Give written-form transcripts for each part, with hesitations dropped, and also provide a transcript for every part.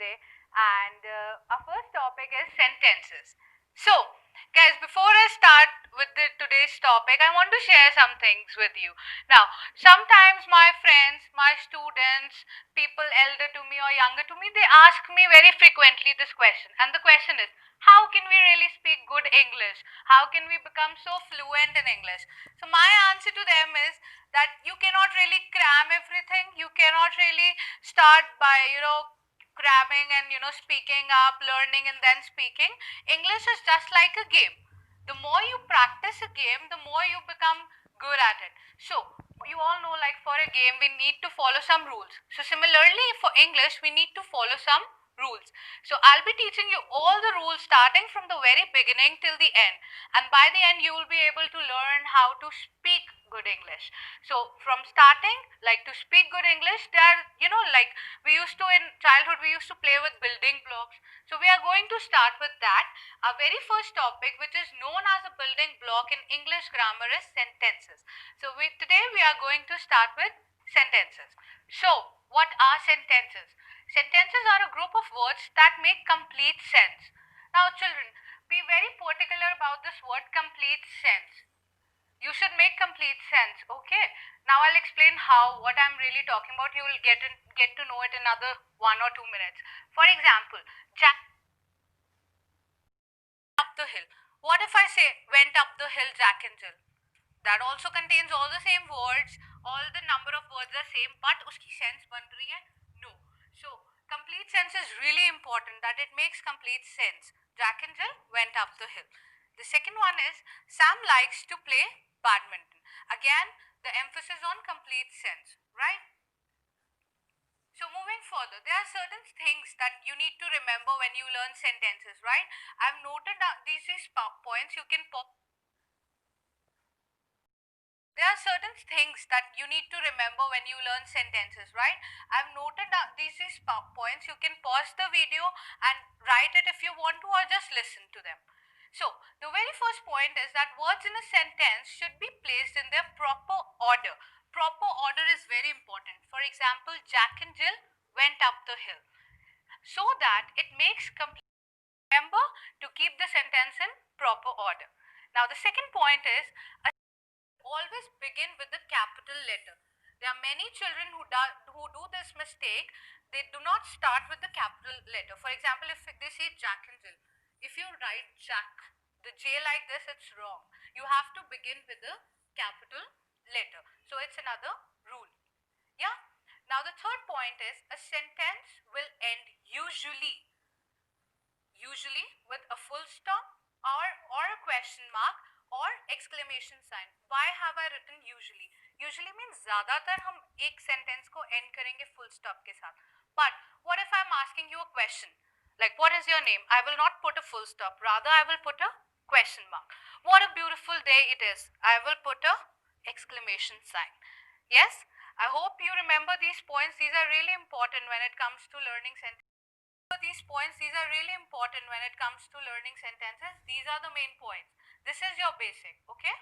today, and our first topic is sentences. So, guys, before I start with today's topic, I want to share some things with you. Now, sometimes my friends, my students, people elder to me or younger to me, they ask me very frequently this question, and the question is, how can we really speak good English? How can we become so fluent in English? So, my answer to them is that you cannot really cram everything. You cannot really start by, cramming and, speaking up, learning, and then speaking. English is just like a game. The more you practice a game, the more you become good at it. So, you all know, like for a game, we need to follow some rules. So, similarly, for English, we need to follow some rules. So, I'll be teaching you all the rules starting from the very beginning till the end. And by the end, you will be able to learn how to speak good English. So, from starting, like to speak good English, there, like we used to in childhood, we used to play with building blocks. So, we are going to start with that. Our very first topic, which is known as a building block in English grammar, is sentences. So, today we are going to start with sentences. So, what are sentences? Sentences are a group of words that make complete sense. Now, children, be very particular about this word complete sense. You should make complete sense, okay? Now I'll explain what I'm really talking about. You will get to know it in another 1 or 2 minutes. For example, Jack up the hill. What if I say went up the hill Jack and Jill? That also contains all the same words, all the number of words are same, but uski sense ban rahi hai? No. So complete sense is really important, that it makes complete sense. Jack and Jill went up the hill. The second one is Sam likes to play badminton. Again, the emphasis on complete sense, right? So moving further, there are certain things that you need to remember when you learn sentences, right? I've noted down these points. You can pop. There are certain things that you need to remember when you learn sentences, right? I've noted down these points. You can pause the video and write it if you want to, or just listen to them. So, the very first point is that words in a sentence should be placed in their proper order. Proper order is very important. For example, Jack and Jill went up the hill. So that it makes complete. Remember to keep the sentence in proper order. Now, the second point is always begin with the capital letter. There are many children who do this mistake. They do not start with the capital letter. For example, if they say Jack and Jill, if you write Jack, the J like this, it's wrong. You have to begin with the capital letter. So it's another rule. Yeah. Now the third point is a sentence will end usually with a full stop or a question mark और exclamation sign. Why have I written usually? Usually means ज़्यादातर हम एक sentence को end करेंगे full stop के साथ. But what if I'm asking you a question? Like, what is your name? I will not put a full stop. Rather, I will put a question mark. What a beautiful day it is. I will put a exclamation sign. Yes? I hope you remember these points. These are really important when it comes to learning sentences. These are really important when it comes to learning sentences. These are the main points. This is your basic, okay?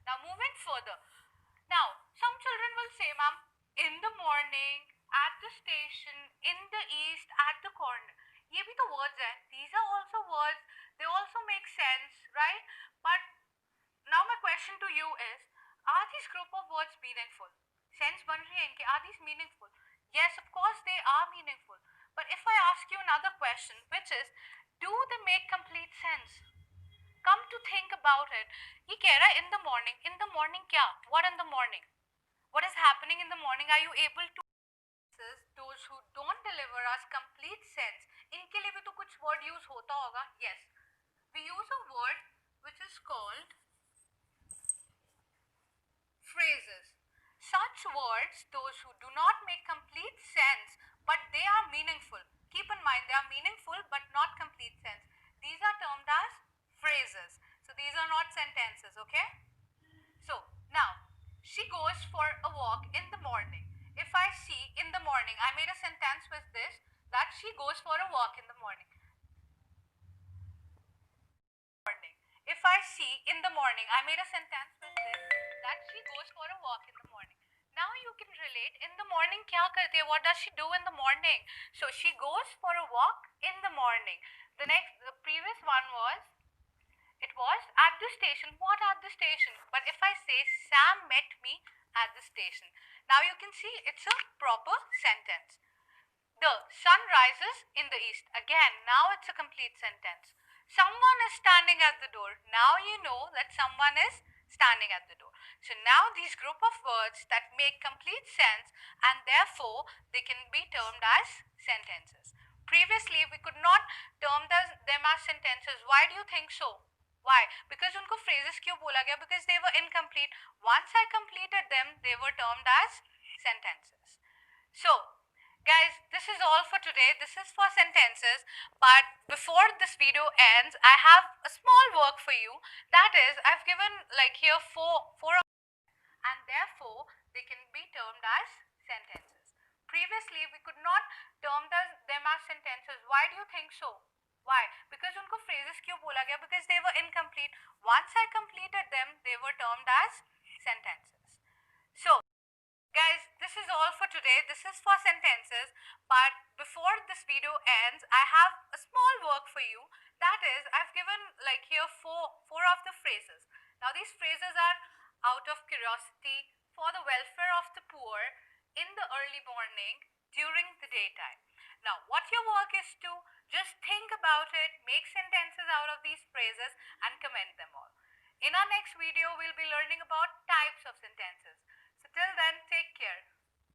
Now moving further. Now, some children will say, ma'am, in the morning, at the station, in the east, at the corner. ये भी तो words हैं. These are also words. They also make sense, right? But now my question to you is, are these group of words meaningful? Sense बन रही है इनके. Are these meaningful? Yes, of course they are meaningful. But if I ask you another question, which is, do they make complete sense? Come to think about it. ये कह रहा है in the morning. In the morning क्या? What in the morning? What is happening in the morning? Are you able to? Those who don't deliver us complete sense, इनके लिए भी तो कुछ word use होता होगा. Yes, we use a word which is called phrases. Such words, those who do not make complete sense, but they are meaningful. Keep in mind, they are meaningful but not complete sense. These are termed as phrases. So these are not sentences, okay? So now, she goes for a walk in the morning. If I see in the morning, I made a sentence with this, that she goes for a walk in the morning. If I see in the morning, I made a sentence with this, that she goes for a walk in the morning. Now you can relate relate. In the morning kya karti hai? What does she do in the morning? So she goes for a walk in the morning. The previous one was, it was at the station. What at the station? But if I say Sam met me at the station, now you can see it's a proper sentence. The sun rises in the east. Again, now it's a complete sentence. Someone is standing at the door. Now you know that someone is standing at the door. So now these group of words that make complete sense and therefore they can be termed as sentences. Previously, we could not term them as sentences. Why do you think so? Why? Because उनको phrases क्यों बोला गया? Because they were incomplete. Once I completed them, they were termed as sentences. So, guys, this is all for today. This is for sentences. But before this video ends, I have a small work for you. That is, I've given like here four and therefore they can be termed as sentences. Previously, we could not term them as sentences. Why do you think so? Why? Because उनको phrases क्यों बोला गया? Because they were incomplete. Once I completed them, they were termed as sentences. So, guys, this is all for today. This is for sentences. But before this video ends, I have a small work for you. That is, I've given like here four of the phrases. Now these phrases are out of curiosity, for the welfare of the poor, in the early morning, during the daytime. Now what your work is to just think about it, make sentences out of these phrases and comment them all. In our next video, we'll be learning about types of sentences. So till then, take care.